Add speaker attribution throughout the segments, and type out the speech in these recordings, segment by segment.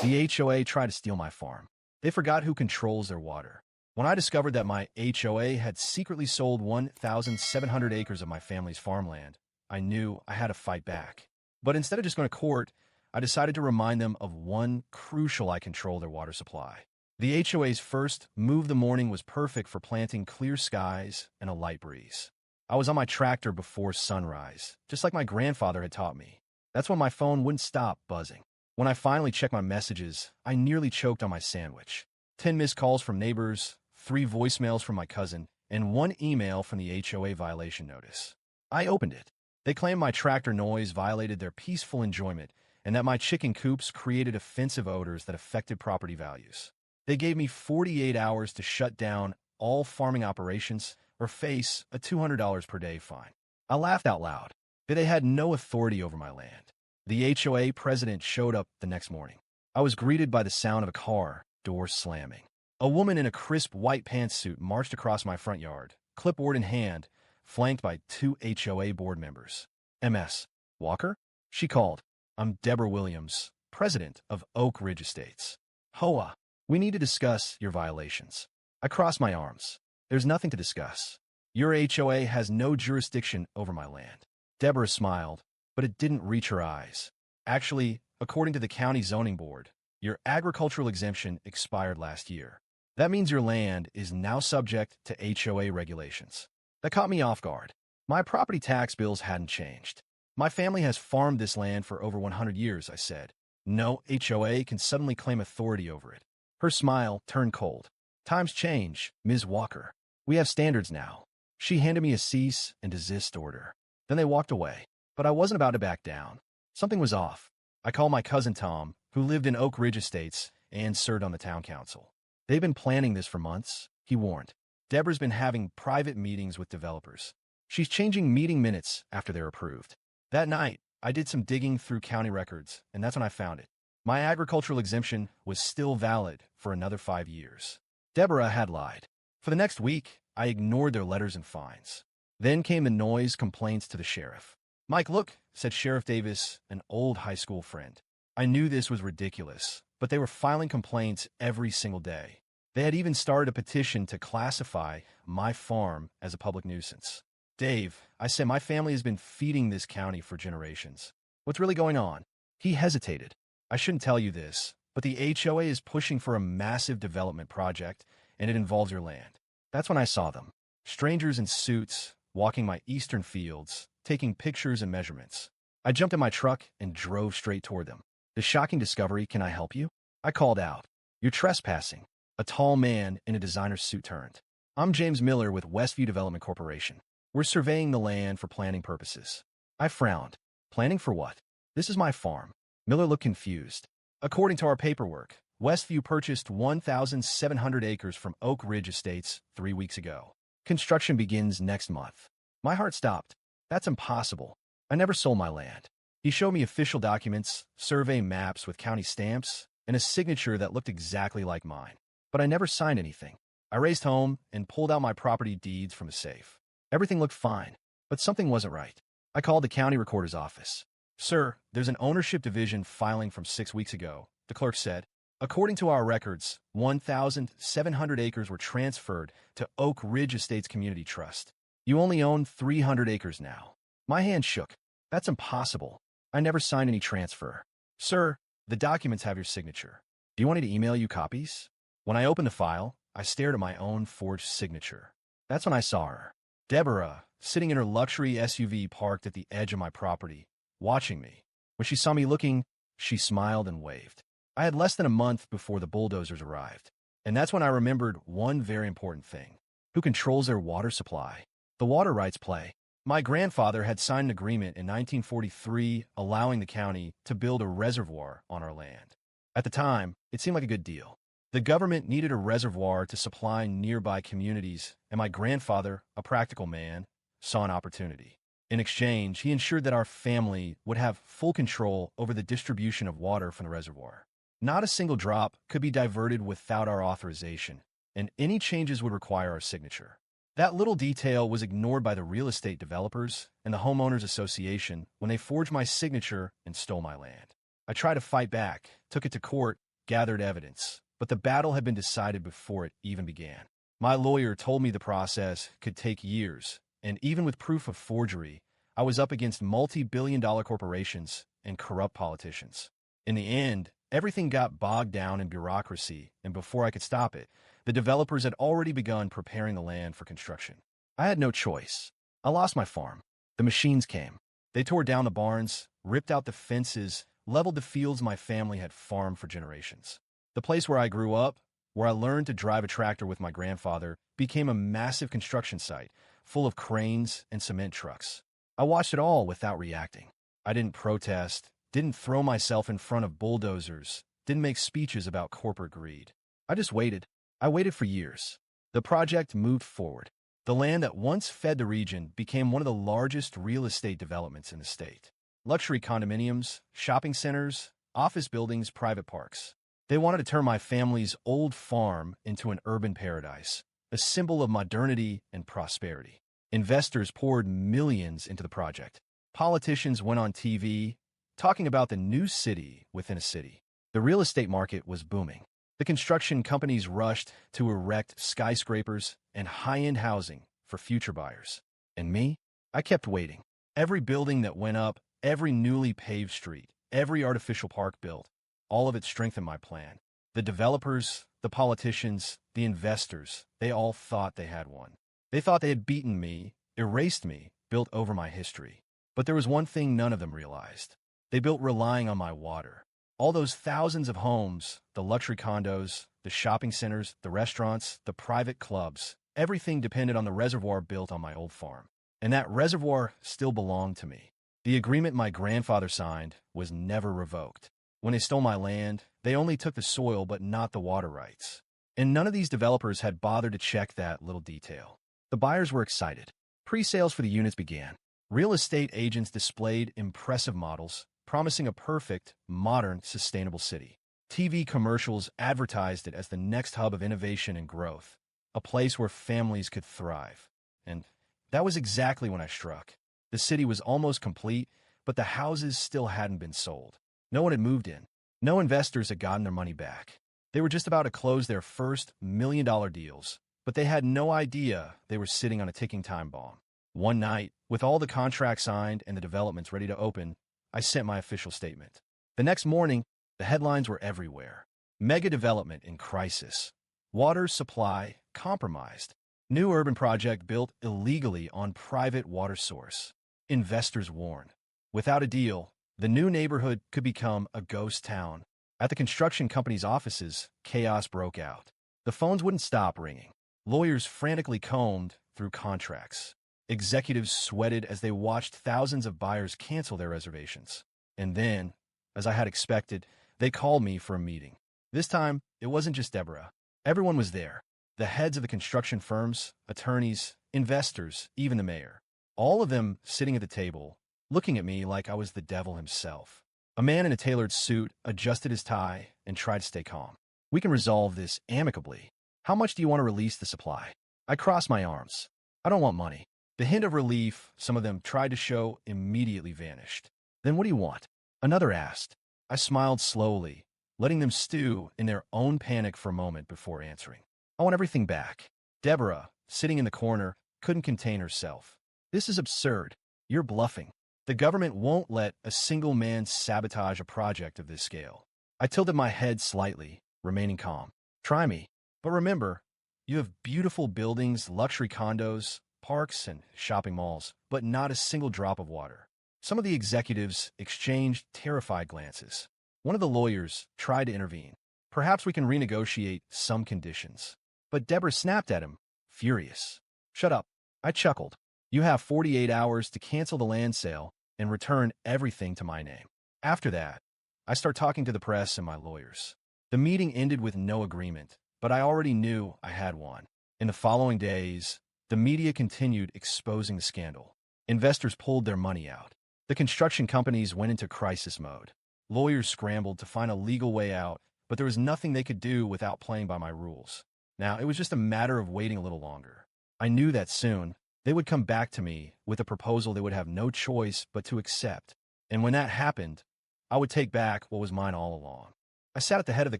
Speaker 1: The HOA tried to steal my farm. They forgot who controls their water. When I discovered that my HOA had secretly sold 1,700 acres of my family's farmland, I knew I had to fight back. But instead of just going to court, I decided to remind them of one crucial I control their water supply. The HOA's first move of the morning was perfect for planting clear skies and a light breeze. I was on my tractor before sunrise, just like my grandfather had taught me. That's when my phone wouldn't stop buzzing. When I finally checked my messages, I nearly choked on my sandwich. 10 missed calls from neighbors, 3 voicemails from my cousin, and 1 email from the HOA violation notice. I opened it. They claimed my tractor noise violated their peaceful enjoyment and that my chicken coops created offensive odors that affected property values. They gave me 48 hours to shut down all farming operations or face a $200 per day fine. I laughed out loud, but they had no authority over my land. The HOA president showed up the next morning. I was greeted by the sound of a car door slamming. A woman in a crisp white pantsuit marched across my front yard, clipboard in hand, flanked by 2 HOA board members. Ms. Walker? She called. I'm Deborah Williams, president of Oak Ridge Estates. HOA, we need to discuss your violations. I crossed my arms. There's nothing to discuss. Your HOA has no jurisdiction over my land. Deborah smiled, but it didn't reach her eyes. Actually, according to the county zoning board, your agricultural exemption expired last year. That means your land is now subject to HOA regulations. That caught me off guard. My property tax bills hadn't changed. My family has farmed this land for over 100 years, I said. No HOA can suddenly claim authority over it. Her smile turned cold. Times change, Ms. Walker. We have standards now. She handed me a cease and desist order. Then they walked away. But I wasn't about to back down. Something was off. I called my cousin Tom, who lived in Oak Ridge Estates and served on the town council. They've been planning this for months, he warned. Deborah's been having private meetings with developers. She's changing meeting minutes after they're approved. That night, I did some digging through county records, and that's when I found it. My agricultural exemption was still valid for another 5 years. Deborah had lied. For the next week, I ignored their letters and fines. Then came the noise complaints to the sheriff. Mike, look, said Sheriff Davis, an old high school friend. I knew this was ridiculous, but they were filing complaints every single day. They had even started a petition to classify my farm as a public nuisance. Dave, I said, my family has been feeding this county for generations. What's really going on? He hesitated. I shouldn't tell you this, but the HOA is pushing for a massive development project, and it involves your land. That's when I saw them. Strangers in suits, walking my eastern fields, taking pictures and measurements. I jumped in my truck and drove straight toward them. The shocking discovery, can I help you? I called out. You're trespassing. A tall man in a designer's suit turned. I'm James Miller with Westview Development Corporation. We're surveying the land for planning purposes. I frowned. Planning for what? This is my farm. Miller looked confused. According to our paperwork, Westview purchased 1,700 acres from Oak Ridge Estates 3 weeks ago. Construction begins next month. My heart stopped. That's impossible. I never sold my land. He showed me official documents, survey maps with county stamps, and a signature that looked exactly like mine. But I never signed anything. I raced home and pulled out my property deeds from a safe. Everything looked fine, but something wasn't right. I called the county recorder's office. Sir, there's an ownership division filing from 6 weeks ago, the clerk said. According to our records, 1,700 acres were transferred to Oak Ridge Estates Community Trust. You only own 300 acres now. My hand shook. That's impossible. I never signed any transfer. Sir, the documents have your signature. Do you want me to email you copies? When I opened the file, I stared at my own forged signature. That's when I saw her. Deborah, sitting in her luxury SUV parked at the edge of my property, watching me. When she saw me looking, she smiled and waved. I had less than a month before the bulldozers arrived. And that's when I remembered one very important thing. Who controls their water supply? The water rights play. My grandfather had signed an agreement in 1943 allowing the county to build a reservoir on our land. At the time, it seemed like a good deal. The government needed a reservoir to supply nearby communities, and my grandfather, a practical man, saw an opportunity. In exchange, he ensured that our family would have full control over the distribution of water from the reservoir. Not a single drop could be diverted without our authorization, and any changes would require our signature. That little detail was ignored by the real estate developers and the homeowners association when they forged my signature and stole my land. I tried to fight back, took it to court, gathered evidence, but the battle had been decided before it even began. My lawyer told me the process could take years, and even with proof of forgery, I was up against multi-billion-dollar corporations and corrupt politicians. In the end, everything got bogged down in bureaucracy, and before I could stop it, the developers had already begun preparing the land for construction. I had no choice. I lost my farm. The machines came. They tore down the barns, ripped out the fences, leveled the fields my family had farmed for generations. The place where I grew up, where I learned to drive a tractor with my grandfather, became a massive construction site, full of cranes and cement trucks. I watched it all without reacting. I didn't protest, didn't throw myself in front of bulldozers, didn't make speeches about corporate greed. I just waited. I waited for years. The project moved forward. The land that once fed the region became one of the largest real estate developments in the state. Luxury condominiums, shopping centers, office buildings, private parks. They wanted to turn my family's old farm into an urban paradise, a symbol of modernity and prosperity. Investors poured millions into the project. Politicians went on TV, talking about the new city within a city. The real estate market was booming. The construction companies rushed to erect skyscrapers and high-end housing for future buyers. And me? I kept waiting. Every building that went up, every newly paved street, every artificial park built, all of it strengthened my plan. The developers, the politicians, the investors, they all thought they had won. They thought they had beaten me, erased me, built over my history. But there was one thing none of them realized. They built relying on my water. All those thousands of homes, the luxury condos, the shopping centers, the restaurants, the private clubs, everything depended on the reservoir built on my old farm. And that reservoir still belonged to me. The agreement my grandfather signed was never revoked. When they stole my land, they only took the soil but not the water rights. And none of these developers had bothered to check that little detail. The buyers were excited. Pre-sales for the units began. Real estate agents displayed impressive models, promising a perfect, modern, sustainable city. TV commercials advertised it as the next hub of innovation and growth, a place where families could thrive. And that was exactly when I struck. The city was almost complete, but the houses still hadn't been sold. No one had moved in. No investors had gotten their money back. They were just about to close their first million-dollar deals, but they had no idea they were sitting on a ticking time bomb. One night, with all the contracts signed and the developments ready to open, I sent my official statement. The next morning, the headlines were everywhere. Mega development in crisis. Water supply compromised. New urban project built illegally on private water source. Investors warned. Without a deal, the new neighborhood could become a ghost town. At the construction company's offices, chaos broke out. The phones wouldn't stop ringing. Lawyers frantically combed through contracts. Executives sweated as they watched thousands of buyers cancel their reservations. And then, as I had expected, they called me for a meeting. This time, it wasn't just Deborah. Everyone was there. The heads of the construction firms, attorneys, investors, even the mayor. All of them sitting at the table, looking at me like I was the devil himself. A man in a tailored suit adjusted his tie and tried to stay calm. We can resolve this amicably. How much do you want to release the supply? I crossed my arms. I don't want money. The hint of relief some of them tried to show immediately vanished. Then what do you want? Another asked. I smiled slowly, letting them stew in their own panic for a moment before answering. I want everything back. Deborah, sitting in the corner, couldn't contain herself. This is absurd. You're bluffing. The government won't let a single man sabotage a project of this scale. I tilted my head slightly, remaining calm. Try me. But remember, you have beautiful buildings, luxury condos, parks, and shopping malls, but not a single drop of water. Some of the executives exchanged terrified glances. One of the lawyers tried to intervene. Perhaps we can renegotiate some conditions. But Deborah snapped at him, furious. Shut up. I chuckled. You have 48 hours to cancel the land sale and return everything to my name. After that, I start talking to the press and my lawyers. The meeting ended with no agreement, but I already knew I had one. In the following days, the media continued exposing the scandal. Investors pulled their money out. The construction companies went into crisis mode. Lawyers scrambled to find a legal way out, but there was nothing they could do without playing by my rules. Now, it was just a matter of waiting a little longer. I knew that soon, they would come back to me with a proposal they would have no choice but to accept. And when that happened, I would take back what was mine all along. I sat at the head of the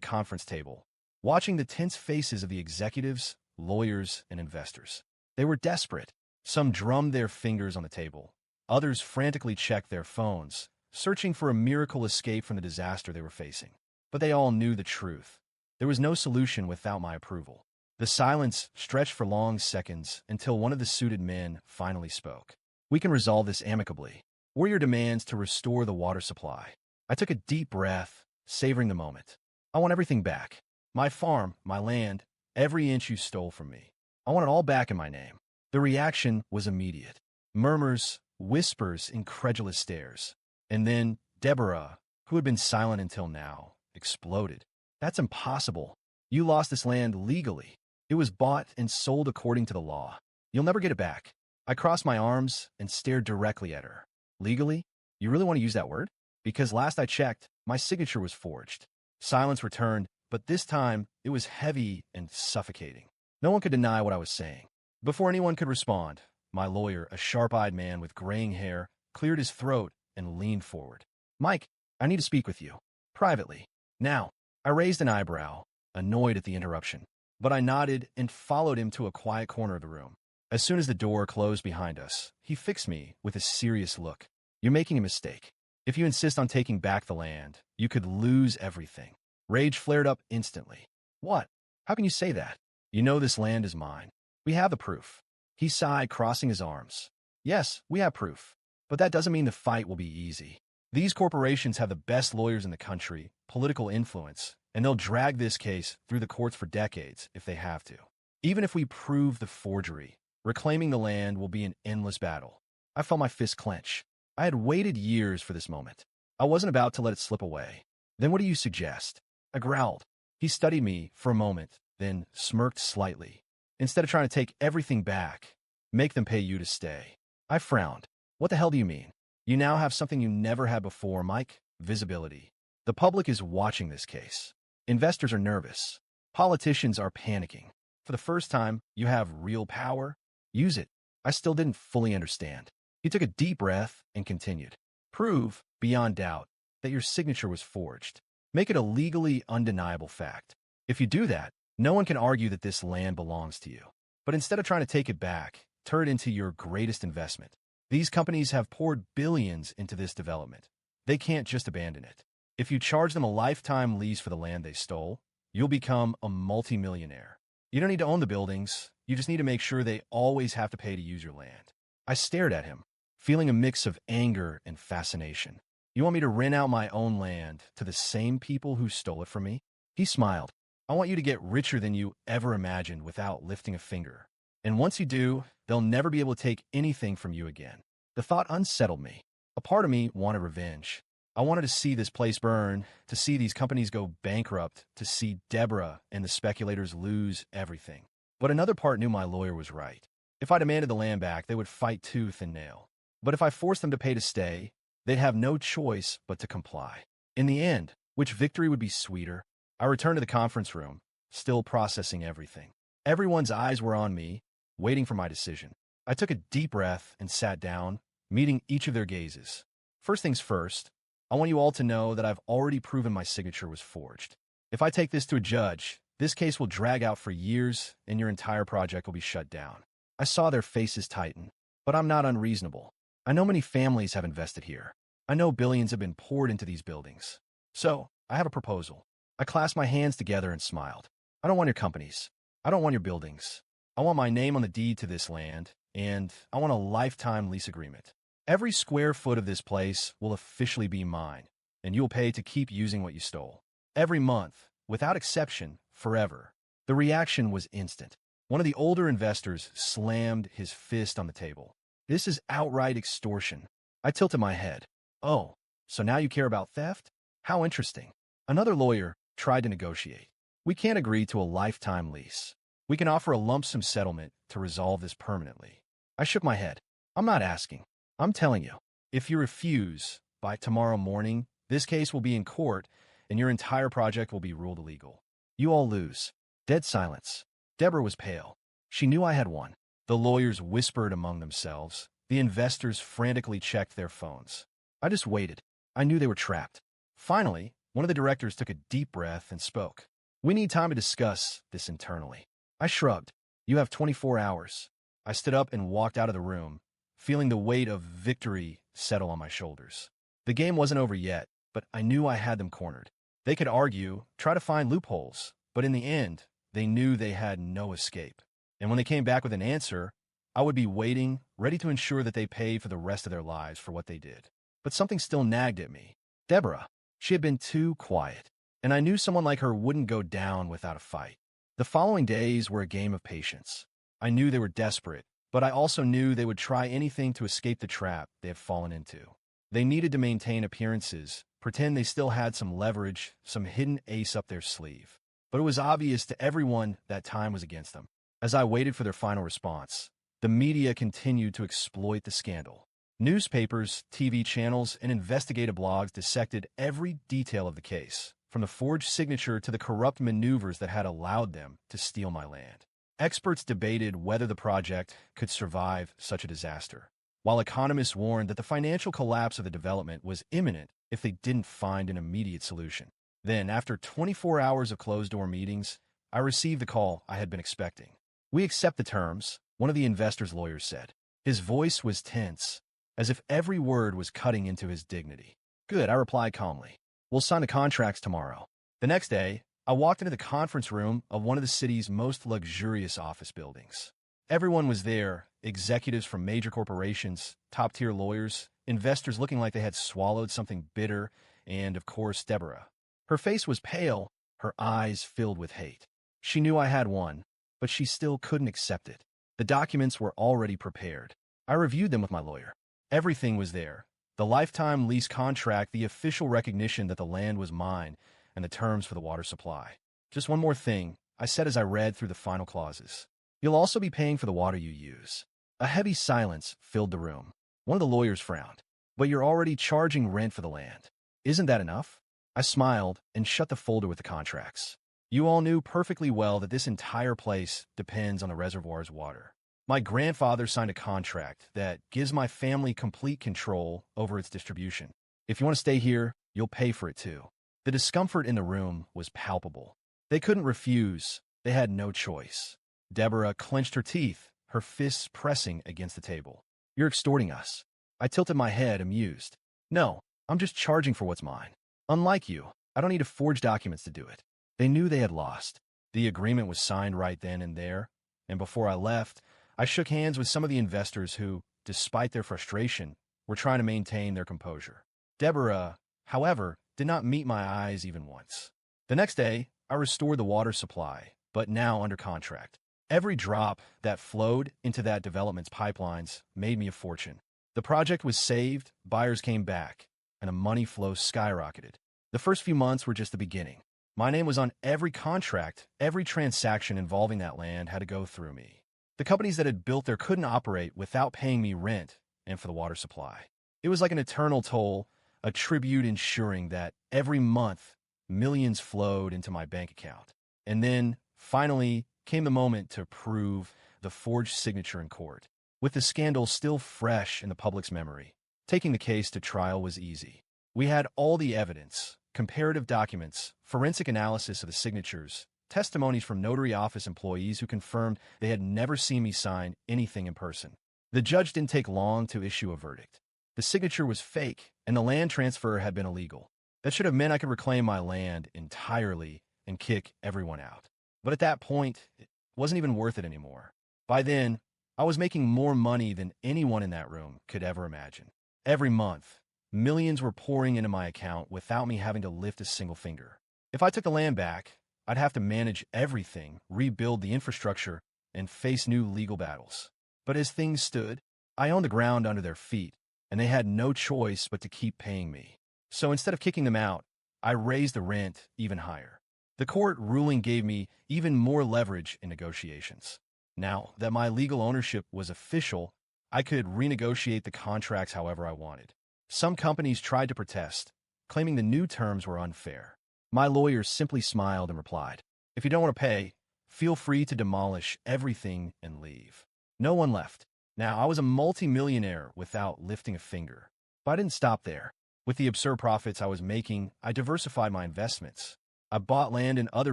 Speaker 1: conference table, watching the tense faces of the executives, lawyers, and investors. They were desperate. Some drummed their fingers on the table. Others frantically checked their phones, searching for a miracle escape from the disaster they were facing. But they all knew the truth. There was no solution without my approval. The silence stretched for long seconds until one of the suited men finally spoke. "We can resolve this amicably. What are your demands to restore the water supply?" I took a deep breath, savoring the moment. "I want everything back. My farm, my land, every inch you stole from me. I want it all back in my name." The reaction was immediate. Murmurs, whispers, incredulous stares. And then Deborah, who had been silent until now, exploded. "That's impossible. You lost this land legally. It was bought and sold according to the law. You'll never get it back." I crossed my arms and stared directly at her. "Legally? You really want to use that word? Because last I checked, my signature was forged." Silence returned, but this time it was heavy and suffocating. No one could deny what I was saying. Before anyone could respond, my lawyer, a sharp-eyed man with graying hair, cleared his throat and leaned forward. "Mike, I need to speak with you. Privately. Now." I raised an eyebrow, annoyed at the interruption, but I nodded and followed him to a quiet corner of the room. As soon as the door closed behind us, he fixed me with a serious look. "You're making a mistake. If you insist on taking back the land, you could lose everything." Rage flared up instantly. "What? How can you say that? You know this land is mine. We have the proof." He sighed, crossing his arms. "Yes, we have proof. But that doesn't mean the fight will be easy. These corporations have the best lawyers in the country, political influence, and they'll drag this case through the courts for decades if they have to. Even if we prove the forgery, reclaiming the land will be an endless battle." I felt my fist clench. I had waited years for this moment. I wasn't about to let it slip away. "Then what do you suggest?" I growled. He studied me for a moment, then smirked slightly. "Instead of trying to take everything back, make them pay you to stay." I frowned. "What the hell do you mean?" "You now have something you never had before, Mike. Visibility. The public is watching this case. Investors are nervous. Politicians are panicking. For the first time, you have real power. Use it." I still didn't fully understand. He took a deep breath and continued. "Prove, beyond doubt, that your signature was forged. Make it a legally undeniable fact. If you do that, no one can argue that this land belongs to you. But instead of trying to take it back, turn it into your greatest investment. These companies have poured billions into this development. They can't just abandon it. If you charge them a lifetime lease for the land they stole, you'll become a multimillionaire. You don't need to own the buildings. You just need to make sure they always have to pay to use your land." I stared at him, feeling a mix of anger and fascination. "You want me to rent out my own land to the same people who stole it from me?" He smiled. "I want you to get richer than you ever imagined without lifting a finger. And once you do, they'll never be able to take anything from you again." The thought unsettled me. A part of me wanted revenge. I wanted to see this place burn, to see these companies go bankrupt, to see Deborah and the speculators lose everything. But another part knew my lawyer was right. If I demanded the land back, they would fight tooth and nail. But if I forced them to pay to stay, they'd have no choice but to comply. In the end, which victory would be sweeter? I returned to the conference room, still processing everything. Everyone's eyes were on me, waiting for my decision. I took a deep breath and sat down, meeting each of their gazes. "First things first, I want you all to know that I've already proven my signature was forged. If I take this to a judge, this case will drag out for years and your entire project will be shut down." I saw their faces tighten, but I'm not unreasonable. I know many families have invested here. I know billions have been poured into these buildings. So, I have a proposal. I clasped my hands together and smiled. "I don't want your companies. I don't want your buildings. I want my name on the deed to this land, and I want a lifetime lease agreement. Every square foot of this place will officially be mine, and you'll pay to keep using what you stole. Every month, without exception, forever." The reaction was instant. One of the older investors slammed his fist on the table. "This is outright extortion." I tilted my head. "Oh, so now you care about theft? How interesting." Another lawyer tried to negotiate. "We can't agree to a lifetime lease. We can offer a lump sum settlement to resolve this permanently." I shook my head. "I'm not asking. I'm telling you. If you refuse, by tomorrow morning, this case will be in court and your entire project will be ruled illegal. You all lose." Dead silence. Deborah was pale. She knew I had won. The lawyers whispered among themselves. The investors frantically checked their phones. I just waited. I knew they were trapped. Finally, One of the directors took a deep breath and spoke. "We need time to discuss this internally." I shrugged. "You have 24 hours. I stood up and walked out of the room, feeling the weight of victory settle on my shoulders. The game wasn't over yet, but I knew I had them cornered. They could argue, try to find loopholes, but in the end, they knew they had no escape. And when they came back with an answer, I would be waiting, ready to ensure that they paid for the rest of their lives for what they did. But something still nagged at me. Deborah. She had been too quiet, and I knew someone like her wouldn't go down without a fight. The following days were a game of patience. I knew they were desperate, but I also knew they would try anything to escape the trap they had fallen into. They needed to maintain appearances, pretend they still had some leverage, some hidden ace up their sleeve. But it was obvious to everyone that time was against them. As I waited for their final response, the media continued to exploit the scandal. Newspapers, TV channels, and investigative blogs dissected every detail of the case, from the forged signature to the corrupt maneuvers that had allowed them to steal my land. Experts debated whether the project could survive such a disaster, while economists warned that the financial collapse of the development was imminent if they didn't find an immediate solution. Then, after 24 hours of closed-door meetings, I received the call I had been expecting. "We accept the terms," one of the investor's lawyers said. His voice was tense, as if every word was cutting into his dignity. "Good," I replied calmly. "We'll sign the contracts tomorrow." The next day, I walked into the conference room of one of the city's most luxurious office buildings. Everyone was there, executives from major corporations, top-tier lawyers, investors looking like they had swallowed something bitter, and, of course, Deborah. Her face was pale, her eyes filled with hate. She knew I had won, but she still couldn't accept it. The documents were already prepared. I reviewed them with my lawyer. Everything was there. The lifetime lease contract, the official recognition that the land was mine, and the terms for the water supply. "Just one more thing," I said as I read through the final clauses. "You'll also be paying for the water you use." A heavy silence filled the room. One of the lawyers frowned. "But you're already charging rent for the land. Isn't that enough?" I smiled and shut the folder with the contracts. You all knew perfectly well that this entire place depends on the reservoir's water. My grandfather signed a contract that gives my family complete control over its distribution. If you want to stay here, you'll pay for it too. The discomfort in the room was palpable. They couldn't refuse. They had no choice. Deborah clenched her teeth, her fists pressing against the table. "You're extorting us." I tilted my head, amused. "No, I'm just charging for what's mine. Unlike you, I don't need to forge documents to do it." They knew they had lost. The agreement was signed right then and there, and before I left, I shook hands with some of the investors who, despite their frustration, were trying to maintain their composure. Deborah, however, did not meet my eyes even once. The next day, I restored the water supply, but now under contract. Every drop that flowed into that development's pipelines made me a fortune. The project was saved, buyers came back, and the money flow skyrocketed. The first few months were just the beginning. My name was on every contract, every transaction involving that land had to go through me. The companies that had built there couldn't operate without paying me rent and for the water supply. It was like an eternal toll, a tribute ensuring that every month, millions flowed into my bank account. And then, finally, came the moment to prove the forged signature in court. With the scandal still fresh in the public's memory, taking the case to trial was easy. We had all the evidence, comparative documents, forensic analysis of the signatures, testimonies from notary office employees who confirmed they had never seen me sign anything in person. The judge didn't take long to issue a verdict. The signature was fake, and the land transfer had been illegal. That should have meant I could reclaim my land entirely and kick everyone out. But at that point, it wasn't even worth it anymore. By then, I was making more money than anyone in that room could ever imagine. Every month, millions were pouring into my account without me having to lift a single finger. If I took the land back, I'd have to manage everything, rebuild the infrastructure, and face new legal battles. But as things stood, I owned the ground under their feet, and they had no choice but to keep paying me. So instead of kicking them out, I raised the rent even higher. The court ruling gave me even more leverage in negotiations. Now that my legal ownership was official, I could renegotiate the contracts however I wanted. Some companies tried to protest, claiming the new terms were unfair. My lawyer simply smiled and replied, "If you don't want to pay, feel free to demolish everything and leave." No one left. Now, I was a multimillionaire without lifting a finger. But I didn't stop there. With the absurd profits I was making, I diversified my investments. I bought land in other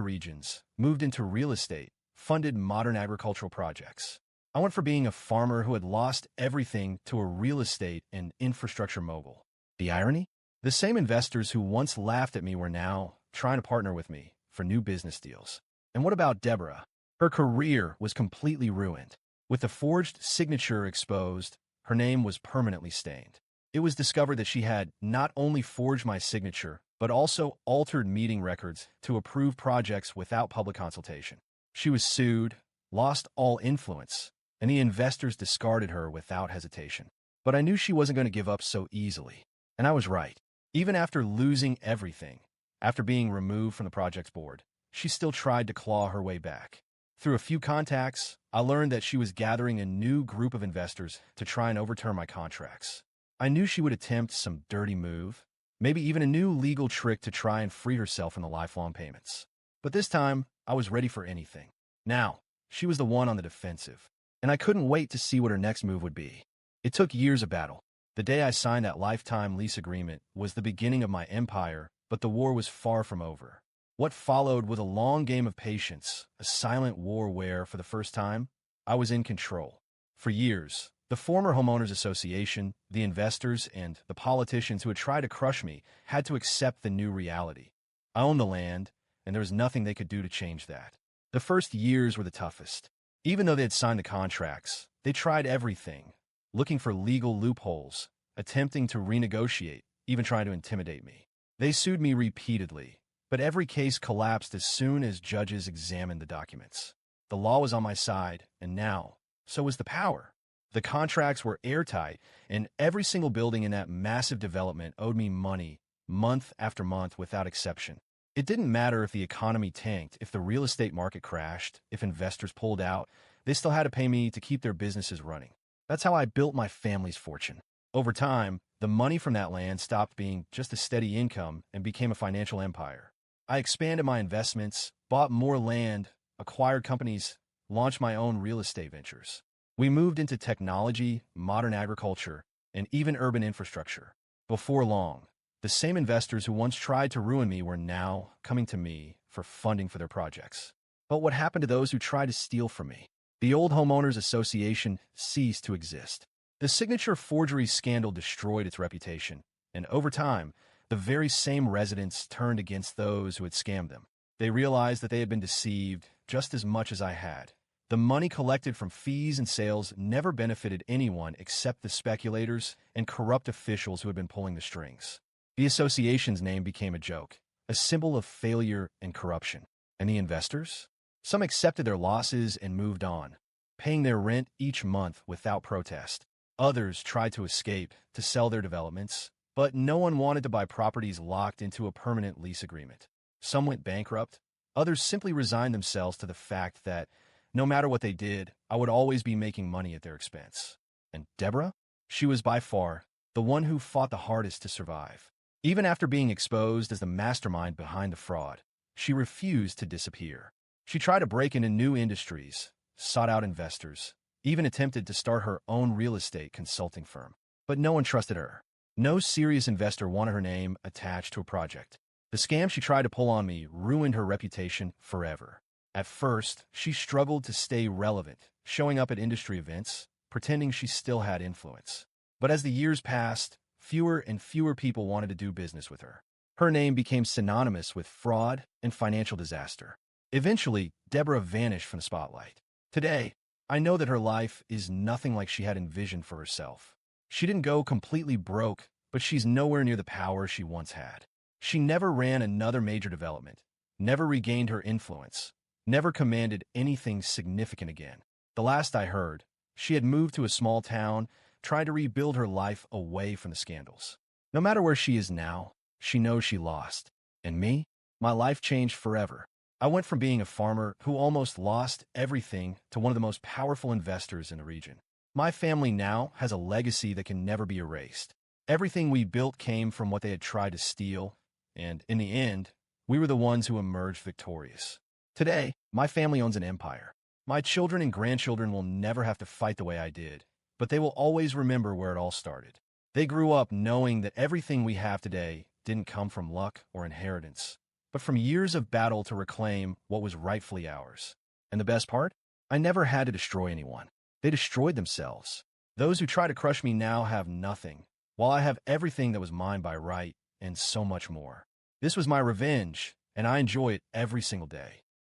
Speaker 1: regions, moved into real estate, funded modern agricultural projects. I went from being a farmer who had lost everything to a real estate and infrastructure mogul. The irony? The same investors who once laughed at me were now trying to partner with me for new business deals. And what about Deborah? Her career was completely ruined. With the forged signature exposed, her name was permanently stained. It was discovered that she had not only forged my signature, but also altered meeting records to approve projects without public consultation. She was sued, lost all influence, and the investors discarded her without hesitation. But I knew she wasn't going to give up so easily. And I was right. Even after losing everything, after being removed from the project's board, she still tried to claw her way back. Through a few contacts, I learned that she was gathering a new group of investors to try and overturn my contracts. I knew she would attempt some dirty move, maybe even a new legal trick to try and free herself from the lifelong payments. But this time, I was ready for anything. Now, she was the one on the defensive, and I couldn't wait to see what her next move would be. It took years of battle. The day I signed that lifetime lease agreement was the beginning of my empire, but the war was far from over. What followed was a long game of patience, a silent war where, for the first time, I was in control. For years, the former homeowners association, the investors, and the politicians who had tried to crush me had to accept the new reality. I owned the land, and there was nothing they could do to change that. The first years were the toughest. Even though they had signed the contracts, they tried everything, looking for legal loopholes, attempting to renegotiate, even trying to intimidate me. They sued me repeatedly, but every case collapsed as soon as judges examined the documents. The law was on my side, and now, so was the power. The contracts were airtight, and every single building in that massive development owed me money, month after month without exception. It didn't matter if the economy tanked, if the real estate market crashed, if investors pulled out, they still had to pay me to keep their businesses running. That's how I built my family's fortune. Over time, the money from that land stopped being just a steady income and became a financial empire. I expanded my investments, bought more land, acquired companies, launched my own real estate ventures. We moved into technology, modern agriculture, and even urban infrastructure. Before long, the same investors who once tried to ruin me were now coming to me for funding for their projects. But what happened to those who tried to steal from me? The old homeowners association ceased to exist. The signature forgery scandal destroyed its reputation, and over time, the very same residents turned against those who had scammed them. They realized that they had been deceived just as much as I had. The money collected from fees and sales never benefited anyone except the speculators and corrupt officials who had been pulling the strings. The association's name became a joke, a symbol of failure and corruption. And the investors? Some accepted their losses and moved on, paying their rent each month without protest. Others tried to escape, to sell their developments, but no one wanted to buy properties locked into a permanent lease agreement. Some went bankrupt. Others simply resigned themselves to the fact that no matter what they did, I would always be making money at their expense. And Deborah? She was by far the one who fought the hardest to survive. Even after being exposed as the mastermind behind the fraud, she refused to disappear. She tried to break into new industries, sought out investors, even attempted to start her own real estate consulting firm. But no one trusted her. No serious investor wanted her name attached to a project. The scam she tried to pull on me ruined her reputation forever. At first, she struggled to stay relevant, showing up at industry events, pretending she still had influence. But as the years passed, fewer and fewer people wanted to do business with her. Her name became synonymous with fraud and financial disaster. Eventually, Deborah vanished from the spotlight. Today, I know that her life is nothing like she had envisioned for herself. She didn't go completely broke, but she's nowhere near the power she once had. She never ran another major development, never regained her influence, never commanded anything significant again. The last I heard, she had moved to a small town, trying to rebuild her life away from the scandals. No matter where she is now, she knows she lost. And me? My life changed forever. I went from being a farmer who almost lost everything to one of the most powerful investors in the region. My family now has a legacy that can never be erased. Everything we built came from what they had tried to steal, and in the end, we were the ones who emerged victorious. Today, my family owns an empire. My children and grandchildren will never have to fight the way I did, but they will always remember where it all started. They grew up knowing that everything we have today didn't come from luck or inheritance, but from years of battle to reclaim what was rightfully ours. And the best part? I never had to destroy anyone. They destroyed themselves. Those who try to crush me now have nothing, while I have everything that was mine by right and so much more. This was my revenge, and I enjoy it every single day.